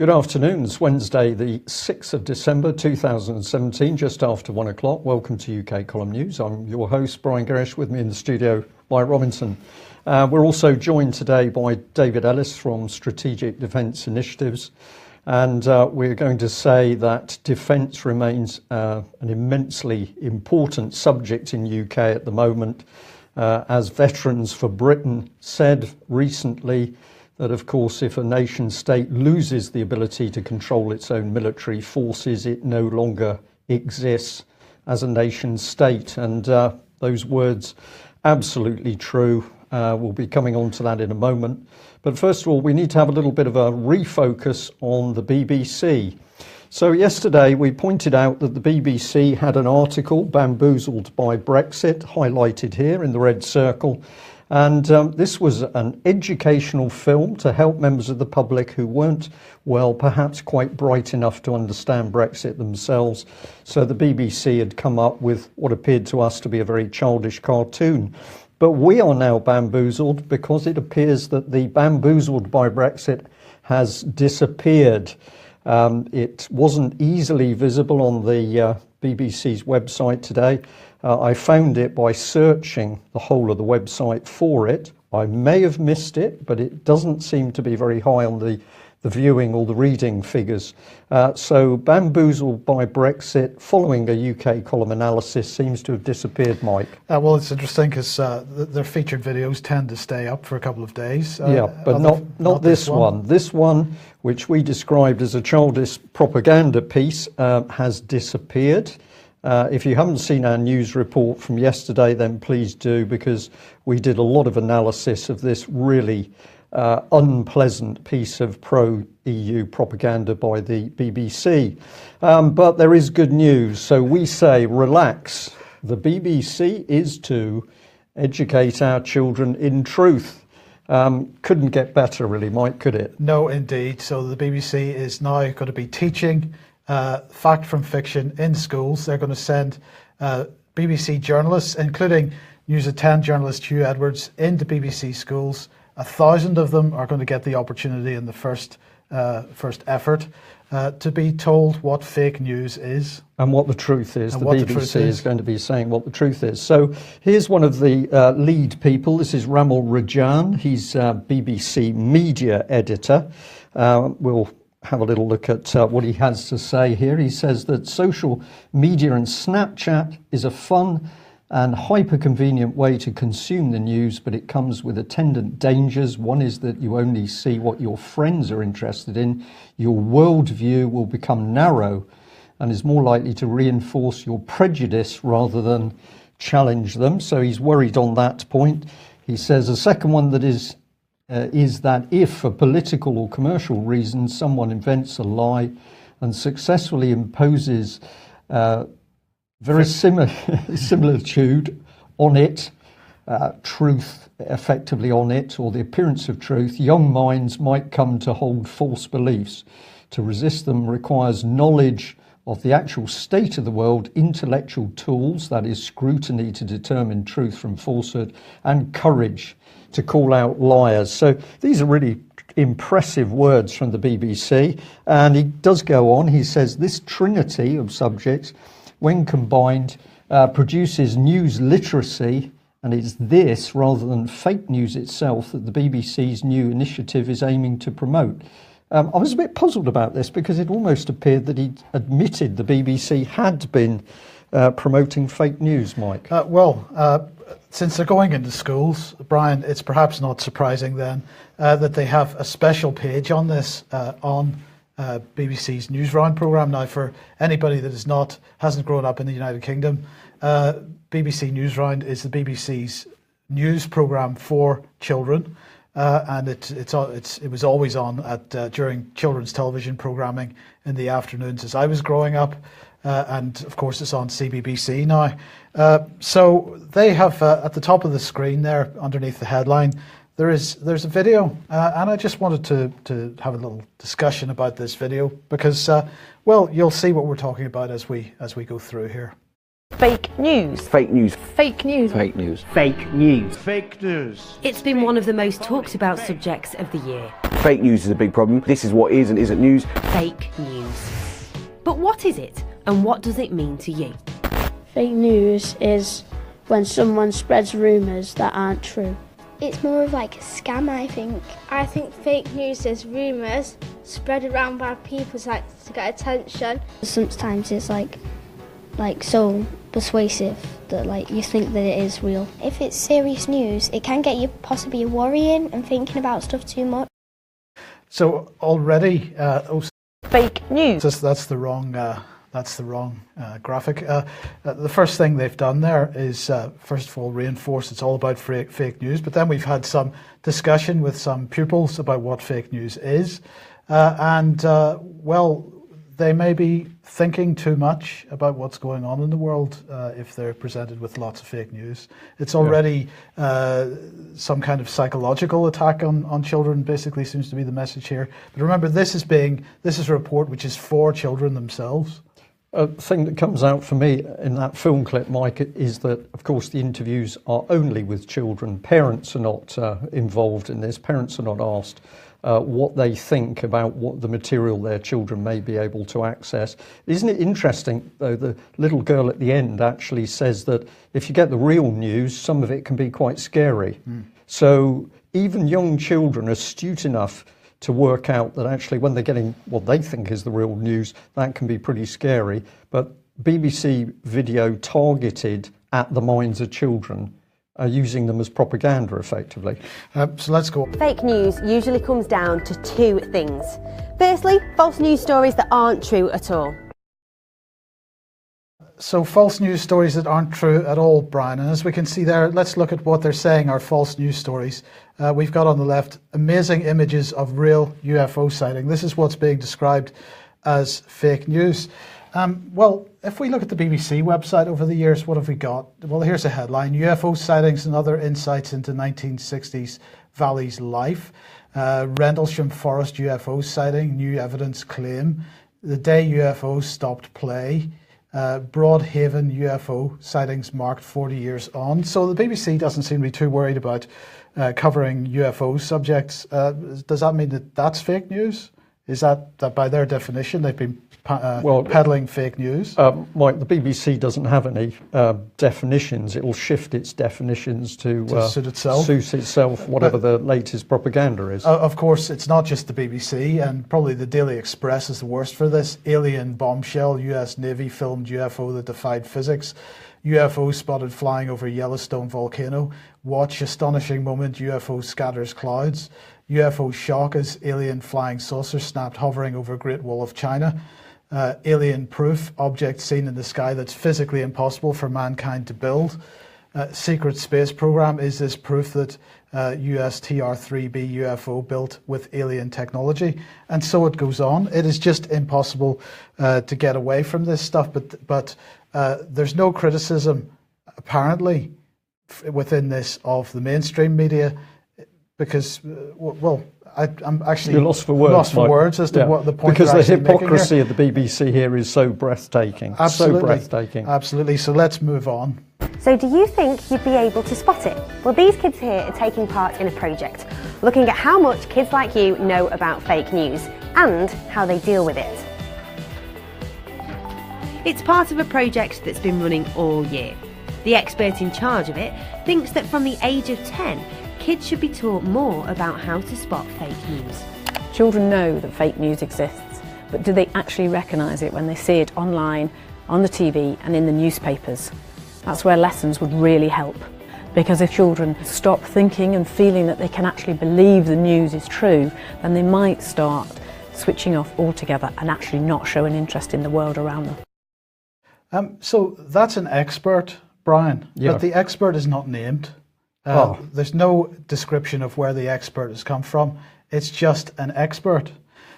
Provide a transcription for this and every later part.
Good afternoon. It's Wednesday, the 6th of December 2017, just after 1 o'clock. Welcome to UK Column News. I'm your host, Brian Gerrish. With me in the studio, Mike Robinson. We're also joined today by David Ellis from Strategic Defence Initiatives. And we're going to say that defence remains an immensely important subject in UK at the moment. As Veterans for Britain said recently, that of course if a nation state loses the ability to control its own military forces, it no longer exists as a nation state. And those words, absolutely true. We'll be coming on to that in a moment. But first of all, we need to have a little bit of a refocus on the BBC. So yesterday we pointed out that the BBC had an article, Bamboozled by Brexit, highlighted here in the red circle. And this was an educational film to help members of the public who weren't, well, perhaps quite bright enough to understand Brexit themselves. So the BBC had come up with what appeared to us to be a very childish cartoon. But we are now bamboozled because it appears that the Bamboozled by Brexit has disappeared. It wasn't easily visible on the BBC's website today. I found it by searching the whole of the website for it. I may have missed it, but it doesn't seem to be very high on the viewing or the reading figures. So Bamboozled by Brexit, following a UK column analysis, seems to have disappeared, Mike. Well, it's interesting because their featured videos tend to stay up for a couple of days. Yeah, but not this one. This one, which we described as a childish propaganda piece, has disappeared. If you haven't seen our news report from yesterday, then please do, because we did a lot of analysis of this really unpleasant piece of pro-EU propaganda by the BBC. But there is good news. So we say, relax. The BBC is to educate our children in truth. Couldn't get better, really, Mike, could it? No, indeed. So the BBC is now going to be teaching fact from fiction in schools. They're going to send BBC journalists, including News at 10 journalist Hugh Edwards, into BBC schools. 1,000 of them are going to get the opportunity in the first effort to be told what fake news is. And what the truth is. The BBC is going to be saying what the truth is. So here's one of the lead people. This is Ramal Rajan. He's BBC media editor. We'll have a little look at what he has to say here. He says that social media and Snapchat is a fun and hyper-convenient way to consume the news, but it comes with attendant dangers. One is that you only see what your friends are interested in. Your worldview will become narrow and is more likely to reinforce your prejudice rather than challenge them. So he's worried on that point. He says a second one that is that if for political or commercial reasons someone invents a lie and successfully imposes similitude on it, truth effectively on it, or the appearance of truth, young minds might come to hold false beliefs. To resist them requires knowledge of the actual state of the world, intellectual tools, that is scrutiny to determine truth from falsehood, and courage to call out liars. So these are really impressive words from the BBC. And he does go on. He says this trinity of subjects, when combined, produces news literacy, and it's this rather than fake news itself that the BBC's new initiative is aiming to promote. I was a bit puzzled about this because it almost appeared that he admitted the BBC had been promoting fake news, Mike. Since they're going into schools, Brian, it's perhaps not surprising then that they have a special page on this on BBC's Newsround programme. Now, for anybody that hasn't grown up in the United Kingdom, BBC Newsround is the BBC's news programme for children, and it was always on during children's television programming in the afternoons as I was growing up, and of course it's on CBBC now. So they have at the top of the screen there, underneath the headline, there's a video, and I just wanted to have a little discussion about this video because, well, you'll see what we're talking about as we go through here. Fake news. Fake news. Fake news. Fake news. Fake news. Fake news. It's been one of the most talked about subjects of the year. Fake news is a big problem. This is what is and isn't news. Fake news. But what is it, and what does it mean to you? Fake news is when someone spreads rumours that aren't true. It's more of like a scam, I think. I think fake news is rumours spread around by people to get attention. Sometimes it's like so persuasive that you think that it is real. If it's serious news, it can get you possibly worrying and thinking about stuff too much. So already, Fake news. that's the wrong graphic. The first thing they've done there is, first of all, reinforce it's all about fake news, but then we've had some discussion with some pupils about what fake news is. Well, they may be thinking too much about what's going on in the world if they're presented with lots of fake news. It's already some kind of psychological attack on children, basically seems to be the message here. But remember, this is a report which is for children themselves. A thing that comes out for me in that film clip, Mike, is that, of course, the interviews are only with children. Parents are not involved in this. Parents are not asked what they think about what the material their children may be able to access. Isn't it interesting, though, the little girl at the end actually says that if you get the real news, some of it can be quite scary. So even young children are astute enough to work out that actually when they're getting what they think is the real news, that can be pretty scary. But BBC video targeted at the minds of children, using them as propaganda effectively. So let's go. Fake news usually comes down to two things. Firstly, false news stories that aren't true at all. So false news stories that aren't true at all, Brian. And as we can see there, let's look at what they're saying are false news stories. We've got on the left amazing images of real UFO sighting. This is what's being described as fake news. Well, if we look at the BBC website over the years, what have we got? Well, here's a headline: UFO sightings and other insights into 1960s Valley's life. Rendlesham Forest UFO sighting, new evidence claim. The day UFOs stopped play. Broadhaven UFO sightings marked 40 years on. So the BBC doesn't seem to be too worried about covering UFO subjects. Does that mean that that's fake news? Is that by their definition they've been peddling fake news? Mike, the BBC doesn't have any definitions. It will shift its definitions to suit itself. Suit itself, whatever the latest propaganda is. Of course, it's not just the BBC, and probably the Daily Express is the worst for this. Alien bombshell, US Navy filmed UFO that defied physics. UFO spotted flying over Yellowstone volcano. Watch astonishing moment, UFO scatters clouds. UFO shock as alien flying saucer snapped hovering over Great Wall of China. Alien proof, object seen in the sky that's physically impossible for mankind to build. Secret space program, is this proof that US TR-3B UFO built with alien technology? And so it goes on. It is just impossible to get away from this stuff, but there's no criticism, apparently, within this of the mainstream media, because, well, I'm actually You're lost for words, as to what the point because you're the hypocrisy making of the BBC here is so breathtaking. Absolutely. So breathtaking. Absolutely. So let's move on. So do you think you'd be able to spot it? Well, these kids here are taking part in a project looking at how much kids like you know about fake news and how they deal with it. It's part of a project that's been running all year. The expert in charge of it thinks that from the age of 10, kids should be taught more about how to spot fake news. Children know that fake news exists, but do they actually recognise it when they see it online, on the TV and in the newspapers? That's where lessons would really help. Because if children stop thinking and feeling that they can actually believe the news is true, then they might start switching off altogether and actually not show an interest in the world around them. So that's an expert, Brian, but the expert is not named. There's no description of where the expert has come from. It's just an expert.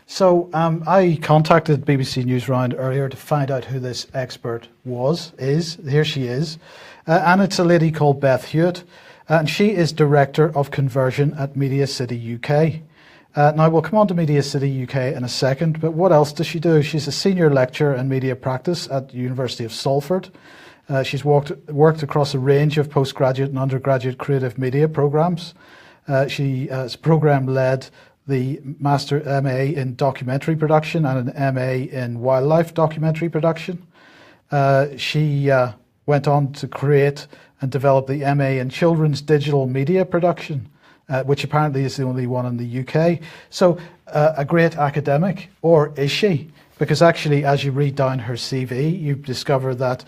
So I contacted BBC Newsround earlier to find out who this expert is. Here she is. And it's a lady called Beth Hewitt. And she is Director of Conversion at Media City UK. Now we'll come on to Media City UK in a second, but what else does she do? She's a Senior Lecturer in Media Practice at the University of Salford. She's worked across a range of postgraduate and undergraduate creative media programs. She has program led the Master MA in documentary production and an MA in wildlife documentary production. She went on to create and develop the MA in children's digital media production, which apparently is the only one in the UK. So a great academic, or is she? Because actually, as you read down her CV, you discover that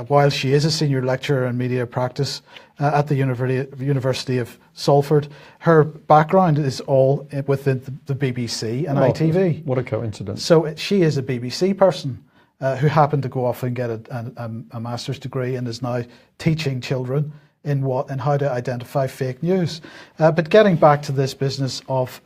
while she is a senior lecturer in media practice at the University of Salford, her background is all within the BBC and ITV. What a coincidence. So she is a BBC person who happened to go off and get a master's degree and is now teaching children in how to identify fake news. But getting back to this business of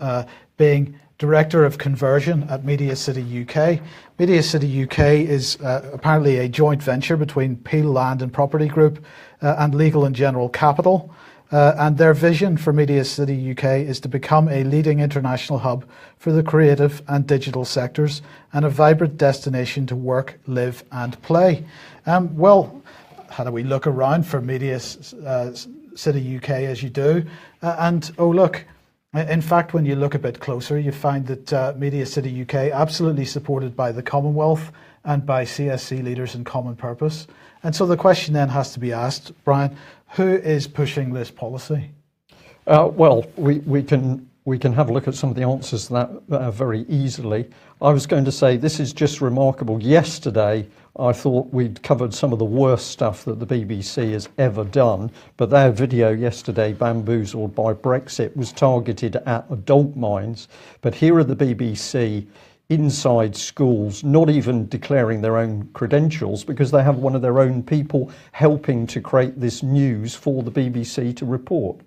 being Director of Conversion at Media City UK. Media City UK is apparently a joint venture between Peel Land and Property Group and Legal and General Capital. And their vision for Media City UK is to become a leading international hub for the creative and digital sectors and a vibrant destination to work, live and play. Well, how do we look around for Media City UK as you do? And oh look, in fact, when you look a bit closer, you find that Media City UK absolutely supported by the Commonwealth and by CSC leaders in Common Purpose. And so the question then has to be asked, Brian, who is pushing this policy? Well, we can have a look at some of the answers to that very easily. I was going to say this is just remarkable. Yesterday, I thought we'd covered some of the worst stuff that the BBC has ever done, but their video yesterday, Bamboozled by Brexit, was targeted at adult minds. But here are the BBC inside schools, not even declaring their own credentials because they have one of their own people helping to create this news for the BBC to report.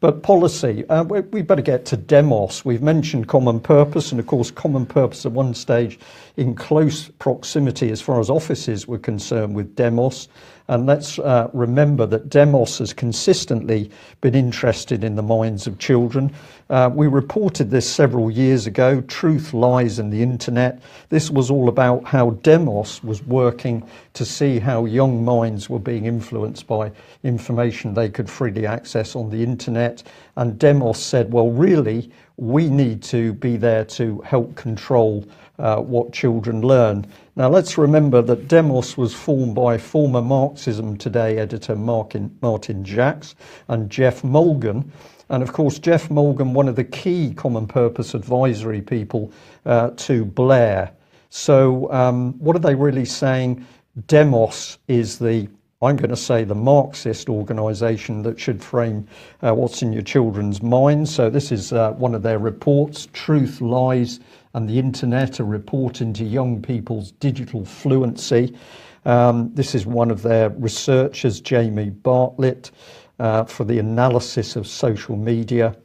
But policy, we better get to Demos. We've mentioned Common Purpose, and of course Common Purpose at one stage in close proximity as far as offices were concerned with Demos. And let's remember that Demos has consistently been interested in the minds of children. We reported this several years ago, Truth, Lies and the Internet. This was all about how Demos was working to see how young minds were being influenced by information they could freely access on the Internet. And Demos said, well, really, we need to be there to help control what children learn. Now, let's remember that Demos was formed by former Marxism Today editor Martin Jacks and Jeff Mulgan. And of course, Jeff Mulgan, one of the key Common Purpose advisory people to Blair. So what are they really saying? Demos is the, I'm going to say, the Marxist organisation that should frame what's in your children's minds. So this is one of their reports, Truth, Lies and the Internet, a report into young people's digital fluency. This is one of their researchers, Jamie Bartlett, for the analysis of social media.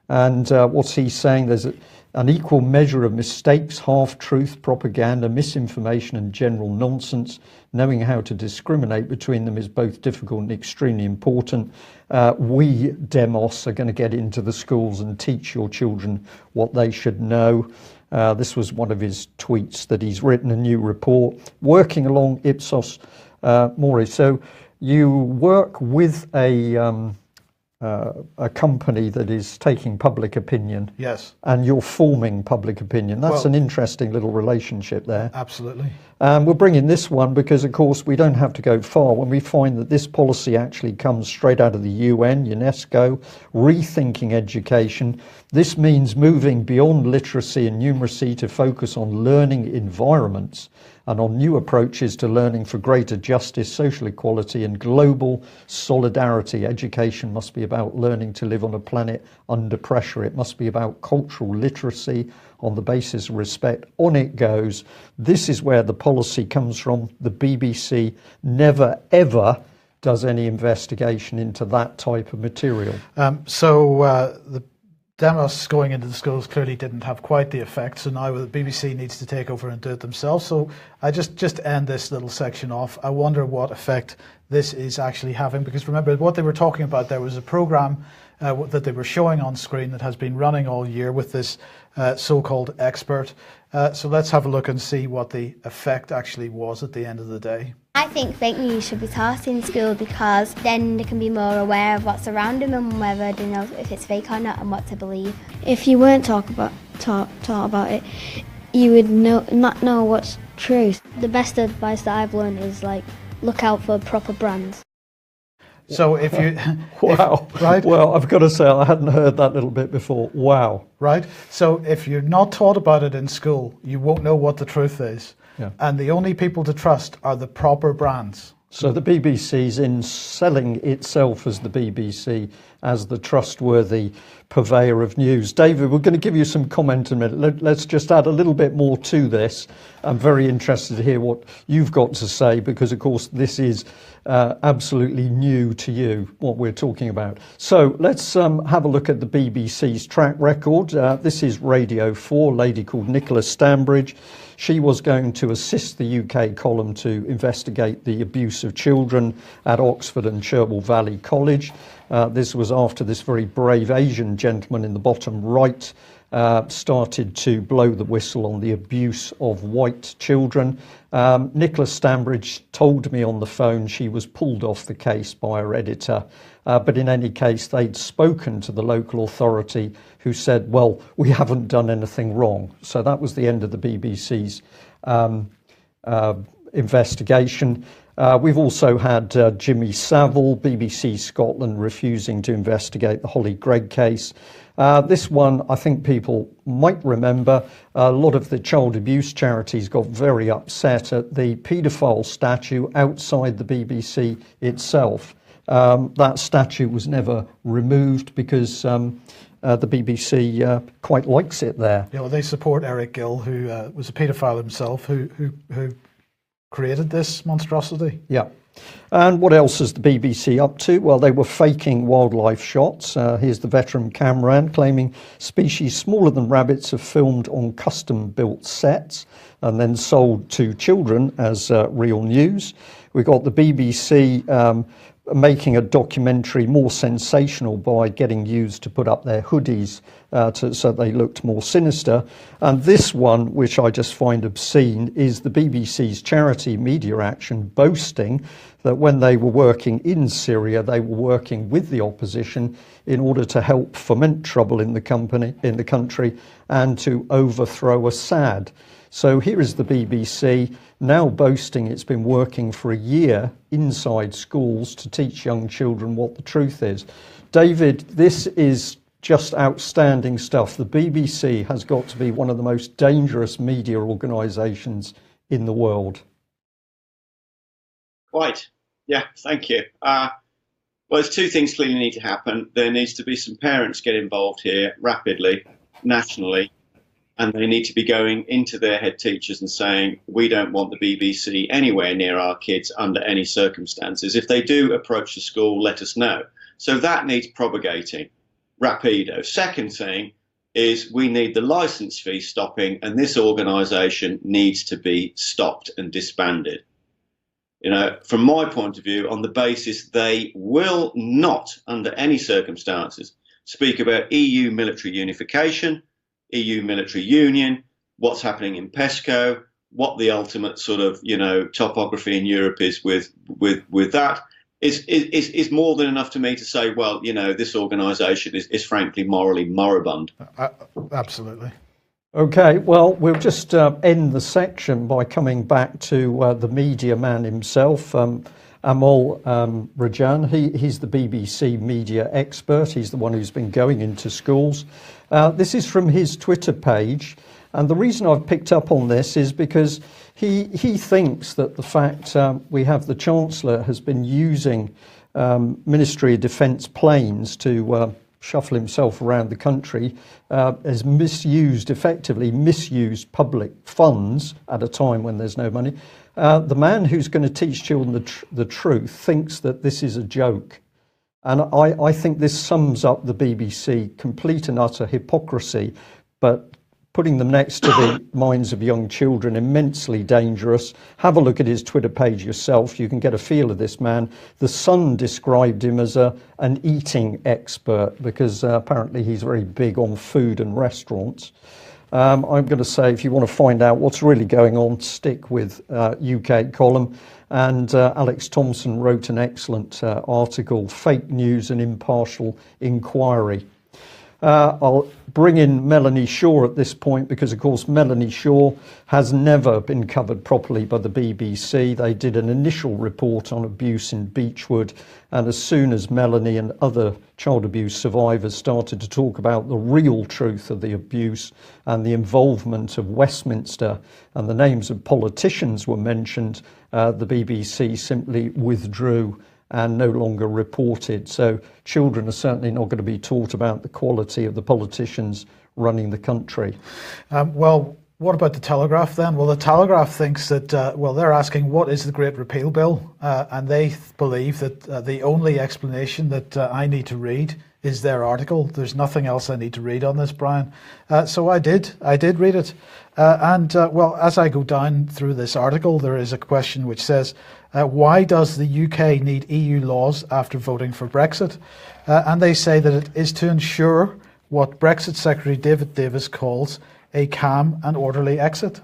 And what's he saying? There's an equal measure of mistakes, half-truth, propaganda, misinformation and general nonsense. Knowing how to discriminate between them is both difficult and extremely important. We, Demos, are going to get into the schools and teach your children what they should know. This was one of his tweets that he's written a new report, working along Ipsos Mori. So you work with a company that is taking public opinion. Yes. And you're forming public opinion. That's an interesting little relationship there. Absolutely. We're bringing this one because, of course, we don't have to go far when we find that this policy actually comes straight out of the UN, UNESCO, rethinking education. This means moving beyond literacy and numeracy to focus on learning environments and on new approaches to learning for greater justice, social equality and global solidarity. Education must be about learning to live on a planet under pressure. It must be about cultural literacy on the basis of respect. On it goes. This is where the policy comes from. The BBC never, ever does any investigation into that type of material. So the Demos going into the schools clearly didn't have quite the effect, so now the BBC needs to take over and do it themselves. So I just end this little section off. I wonder what effect this is actually having, because remember what they were talking about, there was a programme that they were showing on screen that has been running all year with this so-called expert. So let's have a look and see what the effect actually was at the end of the day. I think fake news should be taught in school because then they can be more aware of what's around them and whether they know if it's fake or not and what to believe. If you weren't taught about it, you would not know what's truth. The best advice that I've learned is look out for proper brands. So if you... Wow. Right? Well, I've got to say, I hadn't heard that little bit before. Wow. Right? So if you're not taught about it in school, you won't know what the truth is. Yeah. And the only people to trust are the proper brands. So the BBC's in selling itself as the BBC, as the trustworthy purveyor of news. David, we're going to give you some comment in a minute. Let's just add a little bit more to this. I'm very interested to hear what you've got to say because, of course, this is absolutely new to you, what we're talking about. So let's have a look at the BBC's track record. This is Radio 4, a lady called Nicola Stambridge. She was going to assist the UK column to investigate the abuse of children at Oxford and Cherwell Valley College. This was after this very brave Asian gentleman in the bottom right started to blow the whistle on the abuse of white children. Nicola Stambridge told me on the phone she was pulled off the case by her editor. But in any case, they'd spoken to the local authority who said, well, we haven't done anything wrong. So that was the end of the BBC's investigation. We've also had Jimmy Savile, BBC Scotland, refusing to investigate the Holly Gregg case. This one, I think people might remember, a lot of the child abuse charities got very upset at the paedophile statue outside the BBC itself. That statue was never removed because the BBC quite likes it there. Yeah, well, they support Eric Gill, who was a paedophile himself, who created this monstrosity. Yeah. And what else is the BBC up to? Well, they were faking wildlife shots. Here's the veteran cameraman claiming species smaller than rabbits are filmed on custom-built sets and then sold to children as real news. We got the BBC making a documentary more sensational by getting news to put up their hoodies so they looked more sinister. And this one, which I just find obscene, is the BBC's charity Media Action boasting that when they were working in Syria, they were working with the opposition in order to help foment trouble in the country and to overthrow Assad. So here is the BBC now boasting it's been working for a year inside schools to teach young children what the truth is. David, this is just outstanding stuff. The BBC has got to be one of the most dangerous media organisations in the world. Quite. Yeah, thank you. Well, there's two things clearly need to happen. There needs to be some parents get involved here rapidly, nationally, and they need to be going into their head teachers and saying, we don't want the BBC anywhere near our kids under any circumstances. If they do approach the school, let us know. So that needs propagating rapido. Second thing is we need the licence fee stopping, and this organisation needs to be stopped and disbanded. You know, from my point of view, on the basis they will not, under any circumstances, speak about EU military unification, EU military union, what's happening in PESCO, what the ultimate sort of, you know, topography in Europe is with that is more than enough to me to say, well, you know, this organisation is frankly morally moribund. Absolutely. Okay, well, we'll just end the section by coming back to the media man himself, Amol Rajan. He's the BBC media expert. He's the one who's been going into schools. This is from his Twitter page. And the reason I've picked up on this is because he thinks that the fact we have the Chancellor has been using Ministry of Defence planes to shuffle himself around the country, has effectively misused public funds at a time when there's no money. The man who's going to teach children the truth thinks that this is a joke. And I think this sums up the BBC, complete and utter hypocrisy, but putting them next to the minds of young children, immensely dangerous. Have a look at his Twitter page yourself. You can get a feel of this man. The Sun described him as an eating expert because apparently he's very big on food and restaurants. I'm going to say, if you want to find out what's really going on, stick with UK Column. And Alex Thompson wrote an excellent article, Fake News and Impartial Inquiry. I'll bring in Melanie Shaw at this point because, of course, Melanie Shaw has never been covered properly by the BBC. They did an initial report on abuse in Beechwood, and as soon as Melanie and other child abuse survivors started to talk about the real truth of the abuse and the involvement of Westminster and the names of politicians were mentioned, the BBC simply withdrew and no longer reported. So children are certainly not going to be taught about the quality of the politicians running the country. Well, what about the Telegraph then? Well, the Telegraph thinks that, they're asking what is the Great Repeal Bill? And they believe that the only explanation that I need to read is their article. There's nothing else I need to read on this, Brian. So I did read it. As I go down through this article, there is a question which says, why does the UK need EU laws after voting for Brexit? And they say that it is to ensure what Brexit Secretary David Davis calls a calm and orderly exit.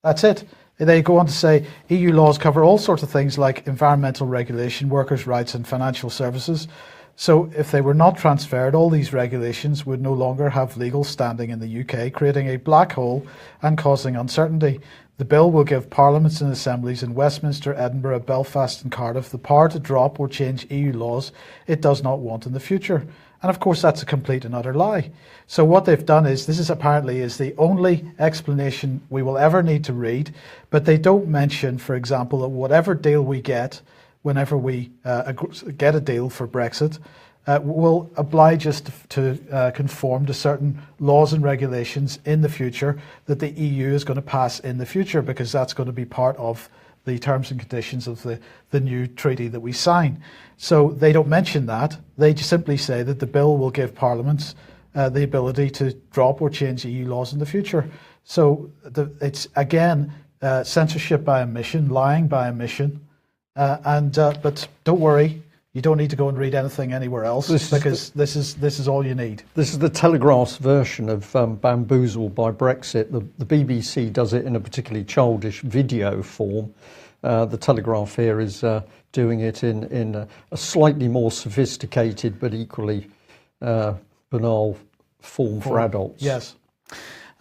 That's it. They go on to say EU laws cover all sorts of things like environmental regulation, workers' rights and financial services. So if they were not transferred, all these regulations would no longer have legal standing in the UK, creating a black hole and causing uncertainty. The bill will give parliaments and assemblies in Westminster, Edinburgh, Belfast and Cardiff the power to drop or change EU laws it does not want in the future. And of course that's a complete and utter lie. So what they've done is, this is apparently is the only explanation we will ever need to read, but they don't mention, for example, that whatever deal we get, whenever we get a deal for Brexit, will oblige us to conform to certain laws and regulations in the future that the EU is going to pass in the future, because that's going to be part of the terms and conditions of the new treaty that we sign. So they don't mention that. They just simply say that the bill will give parliaments the ability to drop or change EU laws in the future. So it's, again, censorship by omission, lying by omission. But don't worry, you don't need to go and read anything anywhere else, because this is all you need. This is the Telegraph's version of Bamboozled by Brexit. The BBC does it in a particularly childish video form. The Telegraph here is doing it in a slightly more sophisticated but equally banal form for adults. Yes.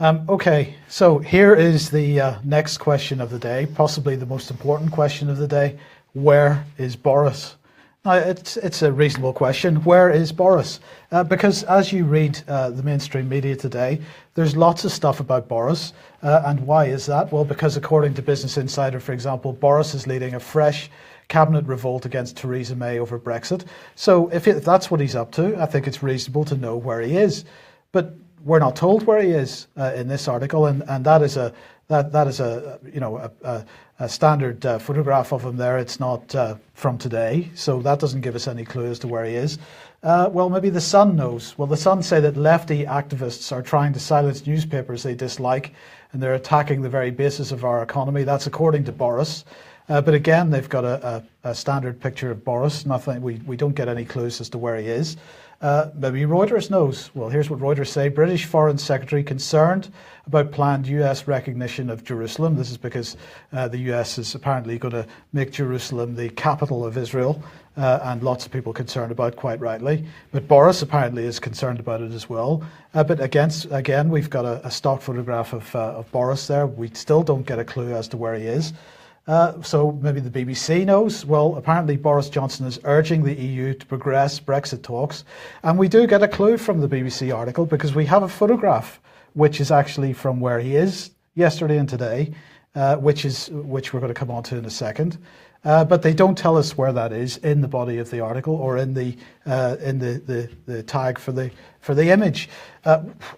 Okay, so here is the next question of the day, possibly the most important question of the day. Where is Boris? Now, it's a reasonable question. Where is Boris? Because as you read the mainstream media today, there's lots of stuff about Boris. And why is that? Well, because according to Business Insider, for example, Boris is leading a fresh cabinet revolt against Theresa May over Brexit. So if that's what he's up to, I think it's reasonable to know where he is. But we're not told where he is in this article, and that is a standard photograph of him there. It's not from today, so that doesn't give us any clue as to where he is. Well, maybe the Sun knows. Well, the Sun say that lefty activists are trying to silence newspapers they dislike, and they're attacking the very basis of our economy. That's according to Boris. But again, they've got a standard picture of Boris. Nothing. We don't get any clues as to where he is. Maybe Reuters knows. Well, here's what Reuters say. British Foreign Secretary concerned about planned US recognition of Jerusalem. This is because the US is apparently going to make Jerusalem the capital of Israel, and lots of people concerned about, quite rightly. But Boris apparently is concerned about it as well. But again, we've got a stock photograph of Boris there. We still don't get a clue as to where he is. So maybe the BBC knows. Well, apparently Boris Johnson is urging the EU to progress Brexit talks. And we do get a clue from the BBC article, because we have a photograph which is actually from where he is yesterday and today, which we're going to come on to in a second. But they don't tell us where that is in the body of the article or in the tag for the image.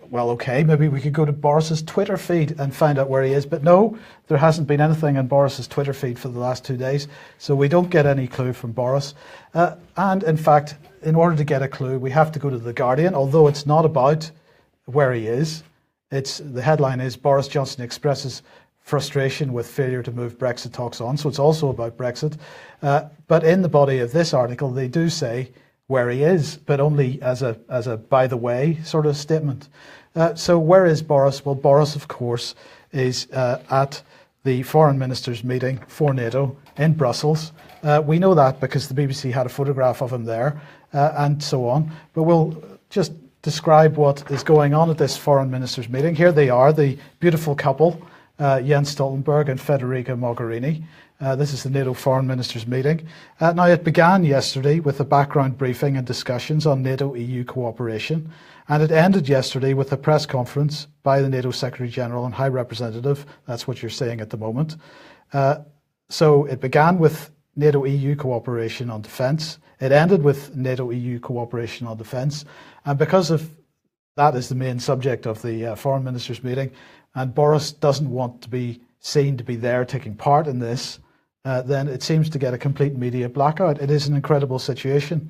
Well, okay, maybe we could go to Boris's Twitter feed and find out where he is. But no, there hasn't been anything on Boris's Twitter feed for the last 2 days, so we don't get any clue from Boris. And in fact, in order to get a clue, we have to go to The Guardian, although it's not about where he is. The headline is Boris Johnson expresses frustration with failure to move Brexit talks on. So it's also about Brexit. But in the body of this article, they do say where he is, but only as a by the way sort of statement. So where is Boris? Well, Boris, of course, is at the foreign ministers' meeting for NATO in Brussels. We know that because the BBC had a photograph of him there and so on. But we'll just describe what is going on at this foreign ministers' meeting. Here they are, the beautiful couple, Jens Stoltenberg and Federica Mogherini. This is the NATO foreign ministers' meeting. Now, it began yesterday with a background briefing and discussions on NATO-EU cooperation, and it ended yesterday with a press conference by the NATO Secretary General and High Representative. That's what you're saying at the moment. So it began with NATO-EU cooperation on defence. It ended with NATO-EU cooperation on defence. And because of that is the main subject of the foreign ministers' meeting, and Boris doesn't want to be seen to be there taking part in this, then it seems to get a complete media blackout. It is an incredible situation.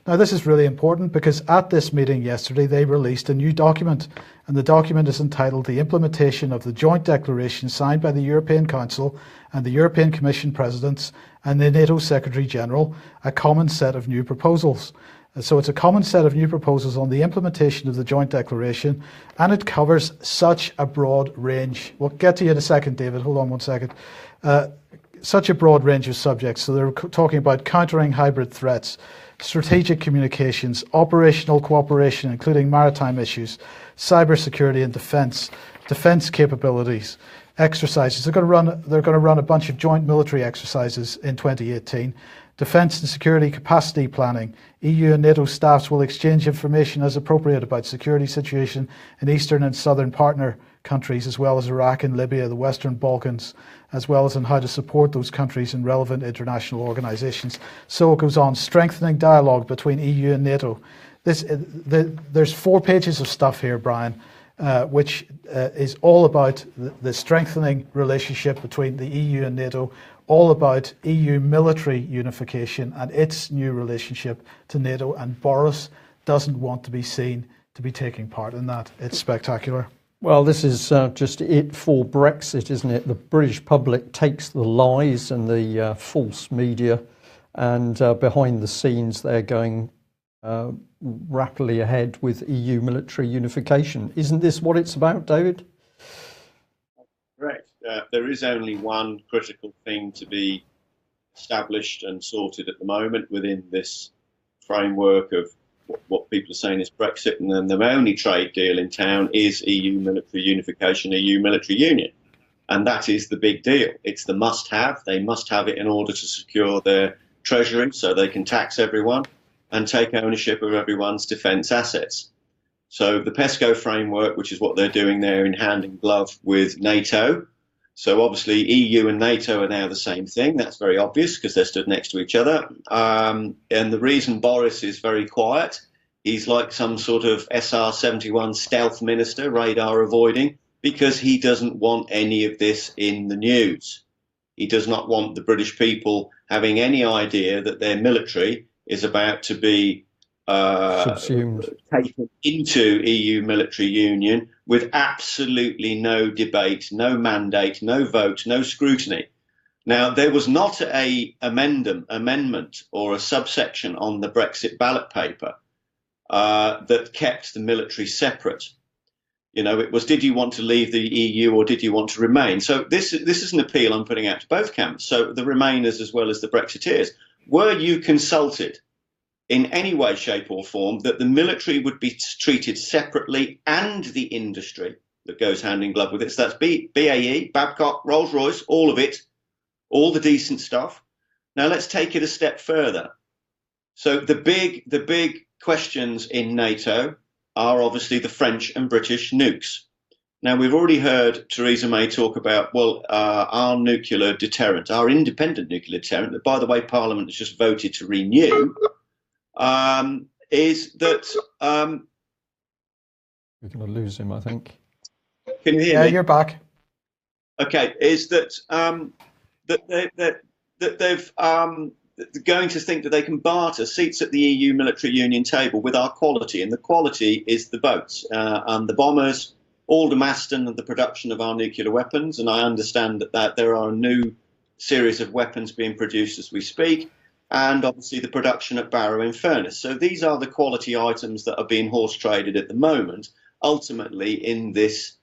Now, this is really important because at this meeting yesterday, they released a new document, and the document is entitled The Implementation of the Joint Declaration signed by the European Council and the European Commission Presidents and the NATO Secretary General, a common set of new proposals. So it's a common set of new proposals on the implementation of the Joint Declaration, and it covers such a broad range. We'll get to you in a second, David. Hold on one second. Such a broad range of subjects. So they're talking about countering hybrid threats, strategic communications, operational cooperation, including maritime issues, cybersecurity and defence capabilities, exercises. They're going to run a bunch of joint military exercises in 2018. Defence and security capacity planning. EU and NATO staffs will exchange information as appropriate about security situation in eastern and southern partner countries, as well as Iraq and Libya, the Western Balkans, as well as on how to support those countries in relevant international organisations. So it goes on, strengthening dialogue between EU and NATO. There's 4 pages of stuff here, Brian, which is all about the strengthening relationship between the EU and NATO, all about EU military unification and its new relationship to NATO, and Boris doesn't want to be seen to be taking part in that. It's spectacular. Well, this is just it for Brexit, isn't it? The British public takes the lies and the false media, and behind the scenes they're going rapidly ahead with EU military unification. Isn't this what it's about, David? Correct. There is only one critical thing to be established and sorted at the moment within this framework of what people are saying is Brexit, and then the only trade deal in town is EU military unification, EU military union. And that is the big deal. It's the must-have. They must have it in order to secure their treasury so they can tax everyone and take ownership of everyone's defence assets. So the PESCO framework, which is what they're doing there in hand in glove with NATO. So obviously EU and NATO are now the same thing. That's very obvious because they're stood next to each other. And the reason Boris is very quiet, he's like some sort of SR-71 stealth minister, radar avoiding, because he doesn't want any of this in the news. He does not want the British people having any idea that their military is about to be subsumed, taken into EU military union with absolutely no debate, no mandate, no vote, no scrutiny. Now, there was not a amendment or a subsection on the Brexit ballot paper that kept the military separate. You know, it was, did you want to leave the EU or did you want to remain? So this is an appeal I'm putting out to both camps, so the Remainers as well as the Brexiteers. Were you consulted in any way, shape or form that the military would be treated separately and the industry that goes hand in glove with it? So that's BAE, Babcock, Rolls-Royce, all of it, all the decent stuff. Now let's take it a step further. So the big questions in NATO are obviously the French and British nukes. Now, we've already heard Theresa May talk about, well, our nuclear deterrent, our independent nuclear deterrent, that, by the way, Parliament has just voted to renew, is that... We're going to lose him, I think. Can you hear me? Yeah, you're back. Okay, is that they've going to think that they can barter seats at the EU military union table with our quality, and the quality is the boats and the bombers Aldermaston and the production of our nuclear weapons, and I understand that there are a new series of weapons being produced as we speak, and obviously the production at Barrow-in-Furness. So these are the quality items that are being horse traded at the moment, ultimately in these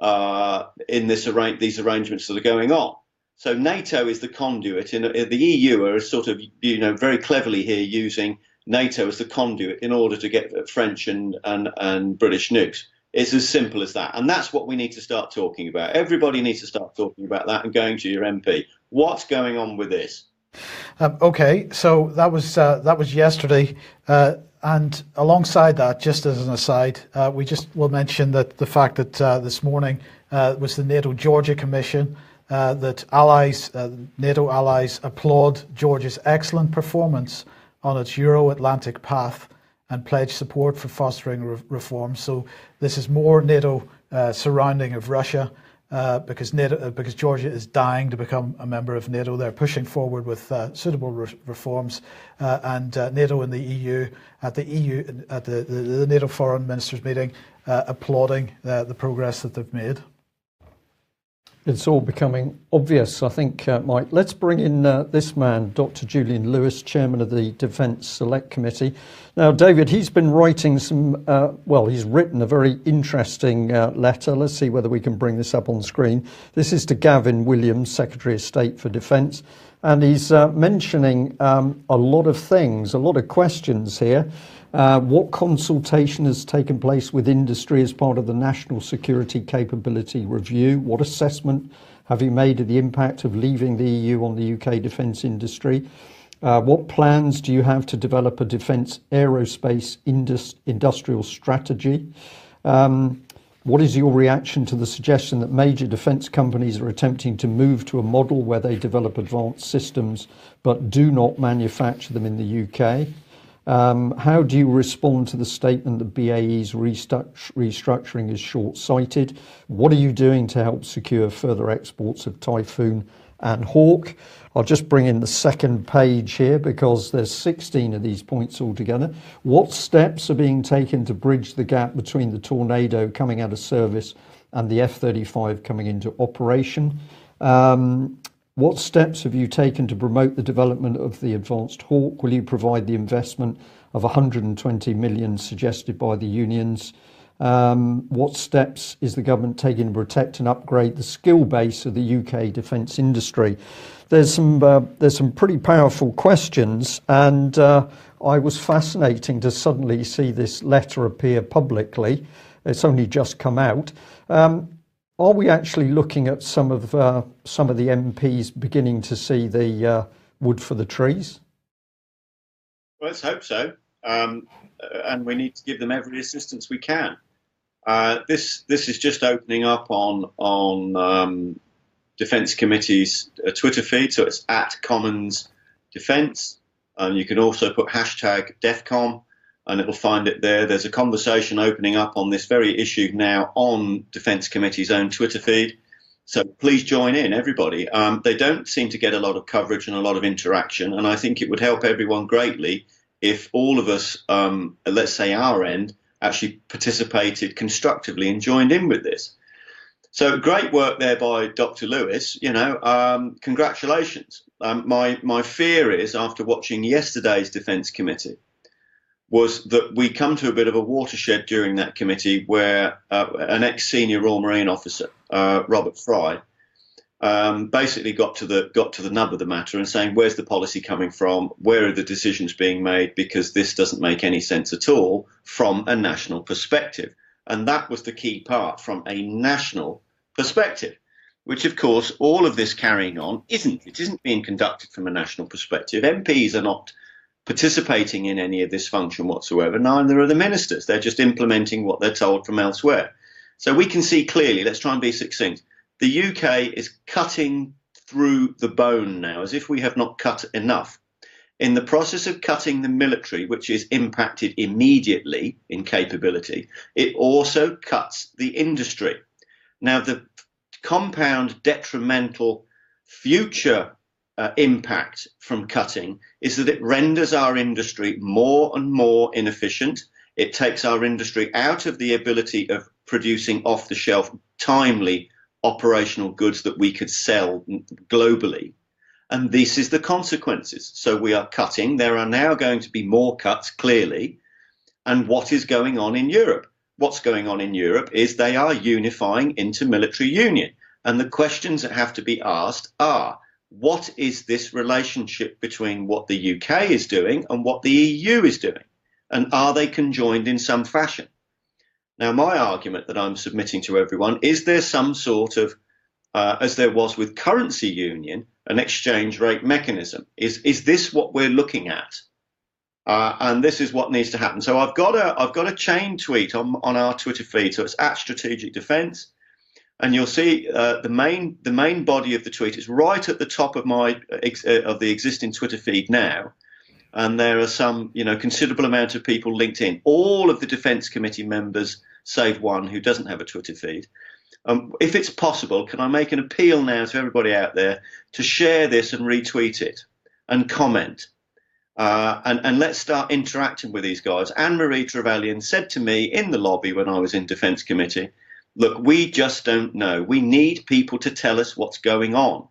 arrangements that are going on. So NATO is the conduit, and the EU are sort of, very cleverly here using NATO as the conduit in order to get French and British nukes. It's as simple as that. And that's what we need to start talking about. Everybody needs to start talking about that and going to your MP. What's going on with this? Okay, so that was yesterday. And alongside that, just as an aside, we just will mention that the fact that this morning was the NATO Georgia Commission, that NATO allies applaud Georgia's excellent performance on its Euro-Atlantic path and pledge support for fostering reform. So this is more NATO surrounding of Russia because Georgia is dying to become a member of NATO. They're pushing forward with suitable reforms, and NATO and the EU at the NATO Foreign Ministers meeting applauding the progress that they've made. It's all becoming obvious, I think, Mike. Let's bring in this man, Dr. Julian Lewis, Chairman of the Defence Select Committee. Now, David, he's been writing he's written a very interesting letter. Let's see whether we can bring this up on screen. This is to Gavin Williams, Secretary of State for Defence. And he's mentioning a lot of things, a lot of questions here. What consultation has taken place with industry as part of the National Security Capability Review? What assessment have you made of the impact of leaving the EU on the UK defence industry? What plans do you have to develop a defence aerospace industrial strategy? What is your reaction to the suggestion that major defence companies are attempting to move to a model where they develop advanced systems but do not manufacture them in the UK? How do you respond to the statement that BAE's restructuring is short-sighted? What are you doing to help secure further exports of Typhoon and Hawk? I'll just bring in the second page here because there's 16 of these points altogether. What steps are being taken to bridge the gap between the Tornado coming out of service and the F-35 coming into operation? What steps have you taken to promote the development of the Advanced Hawk? Will you provide the investment of 120 million suggested by the unions? What steps is the government taking to protect and upgrade the skill base of the UK defence industry? There's some pretty powerful questions, and I was fascinating to suddenly see this letter appear publicly. It's only just come out. Are we actually looking at some of the MPs beginning to see the wood for the trees? Well, let's hope so, and we need to give them every assistance we can. This is just opening up on Defence Committee's Twitter feed, so it's @Commons Defence. You can also put #DEFCON. And it'll find it there. There's a conversation opening up on this very issue now on Defence Committee's own Twitter feed. So please join in, everybody. They don't seem to get a lot of coverage and a lot of interaction. And I think it would help everyone greatly if all of us, let's say our end, actually participated constructively and joined in with this. So great work there by Dr. Lewis. Congratulations. My fear is, after watching yesterday's Defence Committee, was that we come to a bit of a watershed during that committee where an ex-senior Royal Marine officer, Robert Fry, basically got to the nub of the matter and saying, where's the policy coming from? Where are the decisions being made? Because this doesn't make any sense at all from a national perspective. And that was the key part, from a national perspective, which of course all of this carrying on isn't. It isn't being conducted from a national perspective. MPs are not participating in any of this function whatsoever. Neither are the ministers. They're just implementing what they're told from elsewhere. So we can see clearly, let's try and be succinct, the UK is cutting through the bone now, as if we have not cut enough. In the process of cutting the military, which is impacted immediately in capability, it also cuts the industry. Now, the compound detrimental future impact from cutting is that it renders our industry more and more inefficient. It takes our industry out of the ability of producing off-the-shelf, timely operational goods that we could sell globally. And this is the consequences. So we are cutting. There are now going to be more cuts, clearly. And what is going on in Europe? What's going on in Europe is they are unifying into military union. And the questions that have to be asked are, what is this relationship between what the UK is doing and what the EU is doing? And are they conjoined in some fashion? Now, my argument that I'm submitting to everyone is there some sort of, as there was with currency union, an exchange rate mechanism? Is this what we're looking at? And this is what needs to happen. So I've got a chain tweet on our Twitter feed. So it's at Strategic Defence, and you'll see the main body of the tweet is right at the top of the existing Twitter feed now. And there are some, considerable amount of people linked in. All of the Defence Committee members, save one who doesn't have a Twitter feed. If it's possible, can I make an appeal now to everybody out there to share this and retweet it and comment? And let's start interacting with these guys. Anne-Marie Trevelyan said to me in the lobby when I was in Defence Committee, look, we just don't know. We need people to tell us what's going on.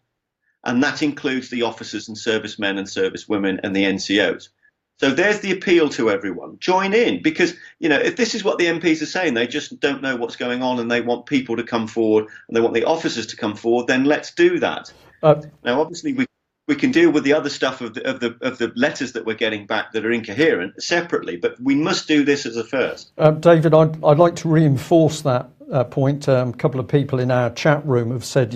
And that includes the officers and servicemen and servicewomen and the NCOs. So there's the appeal to everyone. Join in, because, if this is what the MPs are saying, they just don't know what's going on and they want people to come forward and they want the officers to come forward, then let's do that. Now, obviously, we can deal with the other stuff of the letters that we're getting back that are incoherent separately, but we must do this as a first. David, I'd like to reinforce that point. A couple of people in our chat room have said,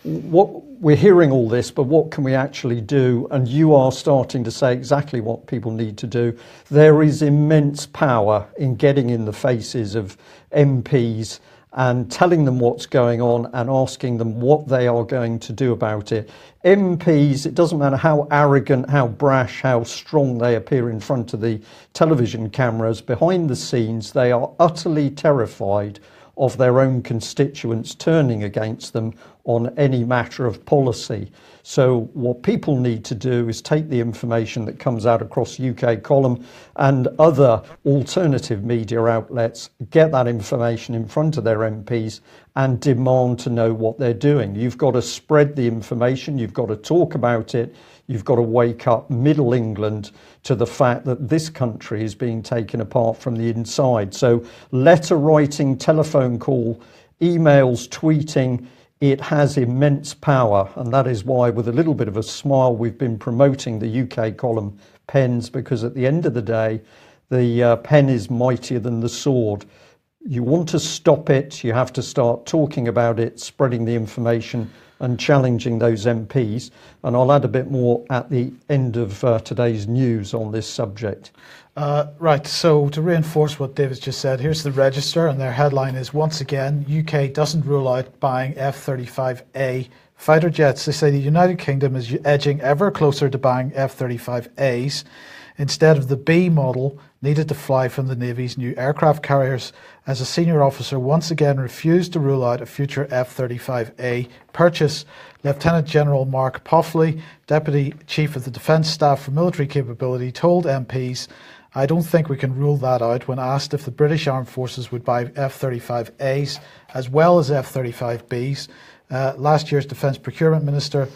what we're hearing all this, but what can we actually do? And you are starting to say exactly what people need to do. There is immense power in getting in the faces of MPs and telling them what's going on and asking them what they are going to do about it. MPs, it doesn't matter how arrogant, how brash, how strong they appear in front of the television cameras, behind the scenes, they are utterly terrified of their own constituents turning against them on any matter of policy. So what people need to do is take the information that comes out across UK Column and other alternative media outlets, get that information in front of their MPs and demand to know what they're doing. You've got to spread the information, you've got to talk about it, you've got to wake up Middle England to the fact that this country is being taken apart from the inside. So letter writing, telephone call, emails, tweeting, it has immense power, and that is why, with a little bit of a smile, we've been promoting the UK Column pens, because at the end of the day, the pen is mightier than the sword. You want to stop it, you have to start talking about it, spreading the information and challenging those MPs. And I'll add a bit more at the end of today's news on this subject. Right, so to reinforce what David's just said, here's the Register, and their headline is, once again, UK doesn't rule out buying F-35A fighter jets. They say the United Kingdom is edging ever closer to buying F-35As instead of the B model needed to fly from the Navy's new aircraft carriers, as a senior officer once again refused to rule out a future F-35A purchase. Lieutenant General Mark Poffley, Deputy Chief of the Defence Staff for Military Capability, told MPs, "I don't think we can rule that out," when asked if the British Armed Forces would buy F-35As as well as F-35Bs. Last year, Defence Procurement Minister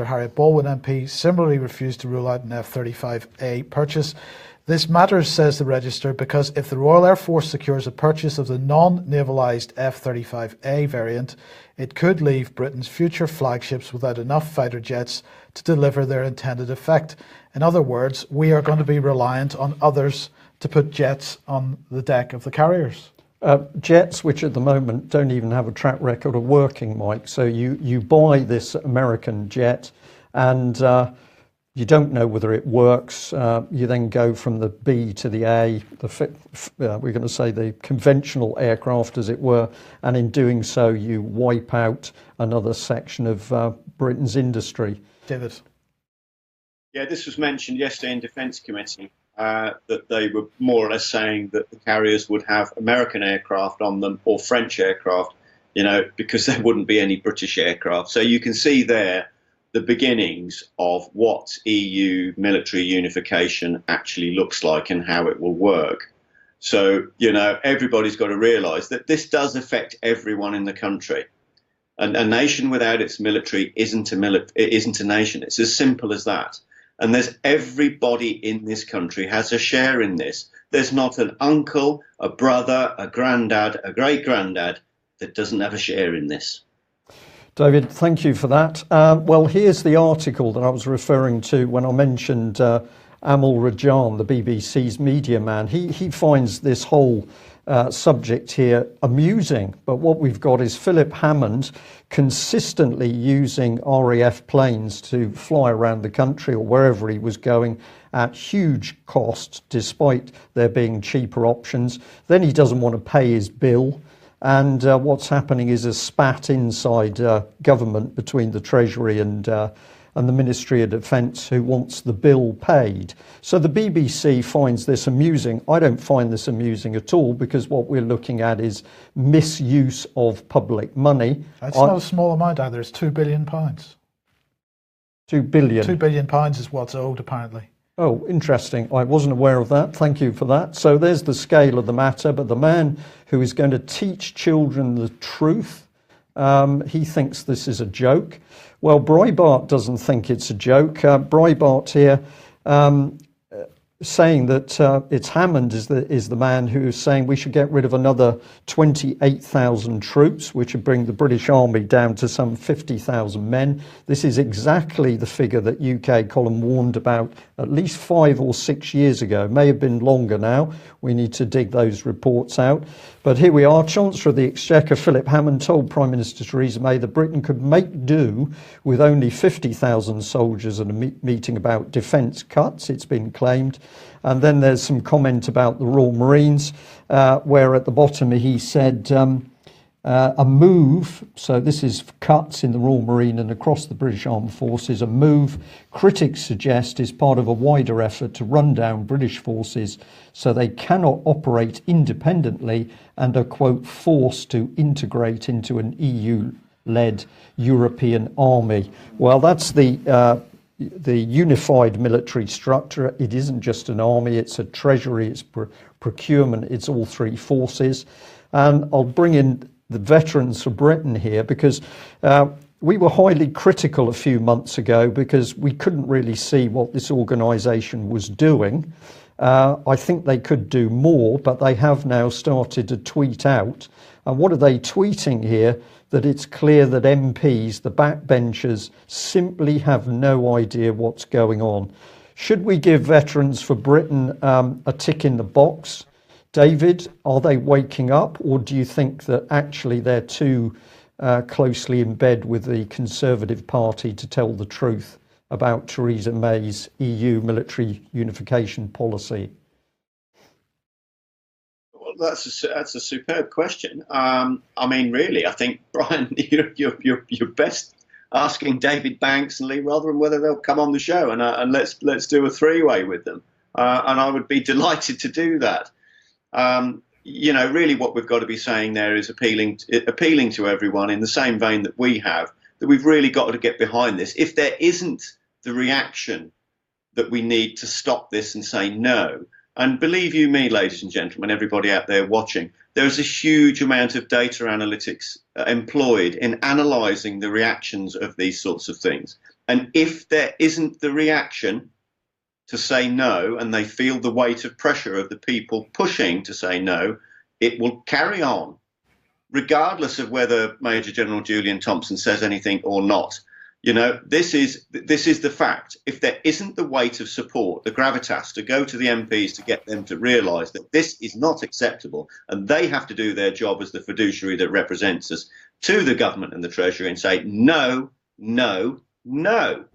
Harriet Baldwin MP similarly refused to rule out an F-35A purchase. This matters, says the Register, because if the Royal Air Force secures a purchase of the non-navalised F-35A variant, it could leave Britain's future flagships without enough fighter jets to deliver their intended effect. In other words, we are going to be reliant on others to put jets on the deck of the carriers. Jets which at the moment don't even have a track record of working, Mike. So you buy this American jet and you don't know whether it works. You then go from the B to the A, we're going to say the conventional aircraft, as it were, and in doing so you wipe out another section of Britain's industry. David. Yeah, this was mentioned yesterday in Defence Committee, that they were more or less saying that the carriers would have American aircraft on them or French aircraft, because there wouldn't be any British aircraft. So you can see there the beginnings of what EU military unification actually looks like and how it will work. So, everybody's got to realise that this does affect everyone in the country. And a nation without its military isn't a nation. It's as simple as that. And everybody in this country has a share in this. There's not an uncle, a brother, a granddad, a great-granddad that doesn't have a share in this. David, thank you for that. Well, here's the article that I was referring to when I mentioned Amal Rajan, the BBC's media man. He finds this whole subject here amusing, but what we've got is Philip Hammond consistently using RAF planes to fly around the country or wherever he was going at huge cost, despite there being cheaper options. Then he doesn't want to pay his bill. And what's happening is a spat inside government between the Treasury and the Ministry of Defence, who wants the bill paid. So the BBC finds this amusing. I don't find this amusing at all, because what we're looking at is misuse of public money. It's not a small amount either. It's £2 billion. £2 billion. £2 billion is what's owed, apparently. Oh, interesting. I wasn't aware of that. Thank you for that. So there's the scale of the matter. But the man who is going to teach children the truth, he thinks this is a joke. Well, Breitbart doesn't think it's a joke. Breitbart here saying that it's Hammond is the man who is saying we should get rid of another 28,000 troops, which would bring the British Army down to some 50,000 men. This is exactly the figure that UK Column warned about at least 5 or 6 years ago. It may have been longer now. We need to dig those reports out. But here we are. Chancellor of the Exchequer Philip Hammond told Prime Minister Theresa May that Britain could make do with only 50,000 soldiers at a meeting about defence cuts, it's been claimed. And then there's some comment about the Royal Marines, where at the bottom he said a move, so this is cuts in the Royal Marine and across the British Armed Forces, a move critics suggest is part of a wider effort to run down British forces so they cannot operate independently and are, quote, forced to integrate into an EU-led European army. Well, that's the unified military structure. It isn't just an army, it's a treasury, it's procurement, it's all three forces. And I'll bring in the Veterans for Britain here, because we were highly critical a few months ago because we couldn't really see what this organisation was doing. I think they could do more, but they have now started to tweet out. And what are they tweeting here? That it's clear that MPs, the backbenchers, simply have no idea what's going on. Should we give Veterans for Britain a tick in the box? David, are they waking up, or do you think that actually they're too closely in bed with the Conservative Party to tell the truth about Theresa May's EU military unification policy? Well, that's a superb question. I mean, really, I think, Brian, you're best asking David Banks and Lee Rotherham whether they'll come on the show, and let's do a three-way with them. And I would be delighted to do that. Really what we've got to be saying there is appealing to everyone in the same vein that we have, that we've really got to get behind this. If there isn't the reaction that we need to stop this and say no, and believe you me, ladies and gentlemen, everybody out there watching, there's a huge amount of data analytics employed in analysing the reactions of these sorts of things. And if there isn't the reaction to say no, and they feel the weight of pressure of the people pushing to say no, it will carry on, regardless of whether Major General Julian Thompson says anything or not. This is the fact. If there isn't the weight of support, the gravitas to go to the MPs to get them to realise that this is not acceptable, and they have to do their job as the fiduciary that represents us to the government and the Treasury and say no, no, no.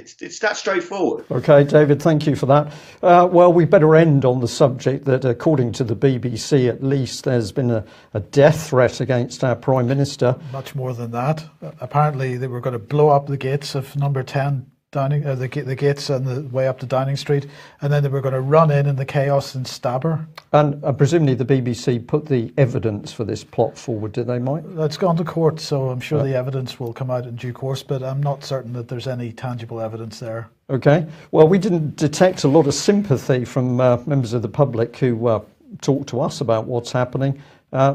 It's that straightforward. Okay, David, thank you for that. Well, we better end on the subject that, according to the BBC at least, there's been a death threat against our Prime Minister. Much more than that. Apparently, they were going to blow up the gates of number 10 the gates on the way up to Downing Street, and then they were going to run in the chaos and stab her. And presumably the BBC put the evidence for this plot forward, did they, Mike? It's gone to court, so I'm sure the evidence will come out in due course, but I'm not certain that there's any tangible evidence there. Okay. Well, we didn't detect a lot of sympathy from members of the public who talked to us about what's happening.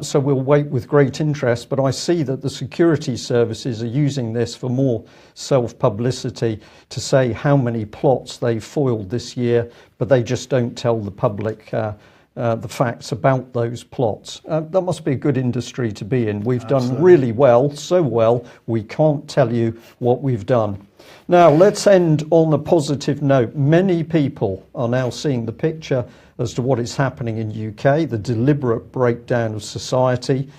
So we'll wait with great interest, but I see that the security services are using this for more self-publicity to say how many plots they've foiled this year, but they just don't tell the public the facts about those plots. That must be a good industry to be in. We've done really well, so well, we can't tell you what we've done. Now, let's end on a positive note. Many people are now seeing the picture as to what is happening in UK, the deliberate breakdown of society.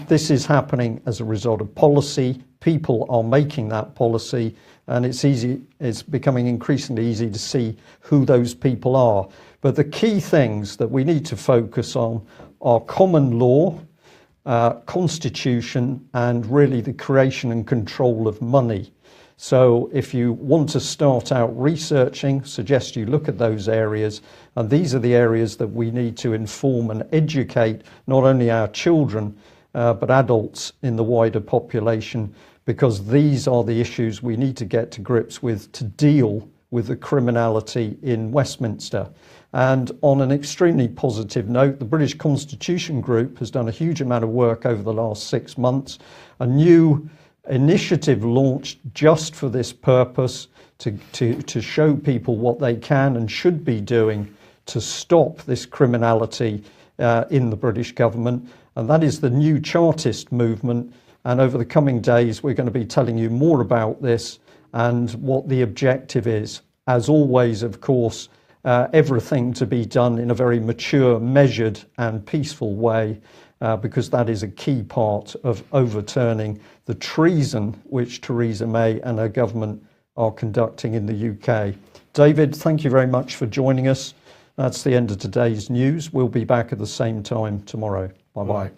This is happening as a result of policy. People are making that policy, and it's becoming increasingly easy to see who those people are. But the key things that we need to focus on are common law, constitution, and really the creation and control of money. So if you want to start out researching, suggest you look at those areas, and these are the areas that we need to inform and educate not only our children but adults in the wider population, because these are the issues we need to get to grips with to deal with the criminality in Westminster. And on an extremely positive note, the British Constitution Group has done a huge amount of work over the last 6 months. A new initiative launched just for this purpose, to show people what they can and should be doing to stop this criminality in the British government, and that is the New Chartist movement. And over the coming days we're going to be telling you more about this and what the objective is. As always, of course, everything to be done in a very mature, measured and peaceful way, because that is a key part of overturning the treason which Theresa May and her government are conducting in the UK. David, thank you very much for joining us. That's the end of today's news. We'll be back at the same time tomorrow. Bye-bye.